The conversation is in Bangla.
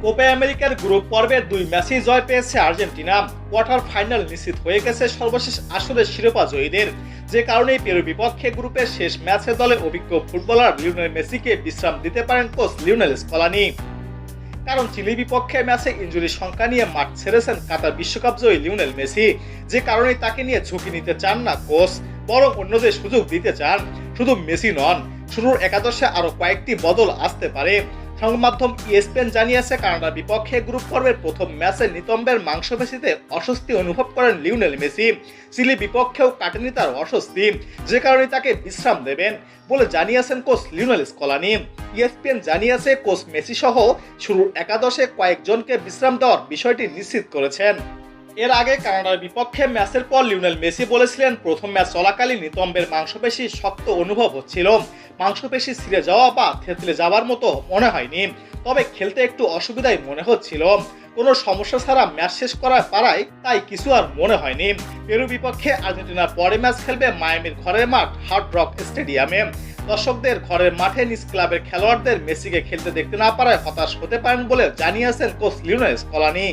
কোপা আমেরিকার গ্রুপ পর্বের 2 ম্যাচেই জয় পেয়েছে আর্জেন্টিনা। কোয়ার্টার ফাইনাল নিশ্চিত হয়ে গেছে সর্বশেষ আসরের শিরোপা জয়ীদের, যে কারণেই পেরুর বিপক্ষে গ্রুপের শেষ ম্যাচে দলে অভিজ্ঞ ফুটবলার লিওনেল মেসিকে বিশ্রাম দিতে পারেন কোচ লিওনেল স্কলানি। কারণ চিলির বিপক্ষে ম্যাচে ইনজুরির সংখ্যা নিয়ে মাঠ ছেড়েছেন কাতার বিশ্বকাপ জয়ী লিওনেল মেসি, যে কারণেই তাকে নিয়ে ঝুঁকি নিতে চান না কোচ, বরং অন্যদের সুযোগ দিতে চান। শুধু মেসি নন, শুরুর একাদশে আরো কয়েকটি বদল আসতে পারে। সংবাদ মাধ্যম ESPN জানিয়েছে, কানাডার বিপক্ষে গ্রুপ পর্বের প্রথম ম্যাচে নিতম্বের মাংসপেশিতে অস্বস্তি অনুভব করেন লিওনেল মেসি। চিলি বিপক্ষেও কাটেনি তার অস্বস্তি, যে কারণে তাকে বিশ্রাম দেবেন বলে জানিয়েছেন কোচ লিওনেল স্কলানি। ESPN জানিয়েছে, কোচ মেসি সহ শুরুর একাদশে কয়েকজনকে বিশ্রাম দেওয়ার বিষয়টি নিশ্চিত করেছেন। এর আগে কানাডার বিপক্ষে ম্যাচের পর লিওনেল মেসি বলেছিলেন, প্রথম ম্যাচ চলাকালীন নিতম্বের মাংসপেশি শক্ত অনুভব হচ্ছিল। মাংসপেশি ছিঁড়ে যাওয়া বা থেতলে যাওয়ার মতো মনে হয়নি, তবে খেলতে একটু অসুবিধাই মনে হচ্ছিল। কোনো সমস্যা ছাড়া ম্যাচ শেষ করার পারায় তাই কিছু আর মনে হয়নি। পেরু বিপক্ষে আর্জেন্টিনার পরে ম্যাচ খেলবে মায়ামির ঘরের মাঠ হার্ড রক স্টেডিয়ামে। দর্শকদের ঘরের মাঠে নিজ ক্লাবের খেলোয়াড়দের মেসিকে খেলতে দেখতে না পারায় হতাশ হতে পারেন বলে জানিয়েছেন কোচ লিওনেল স্কলানি।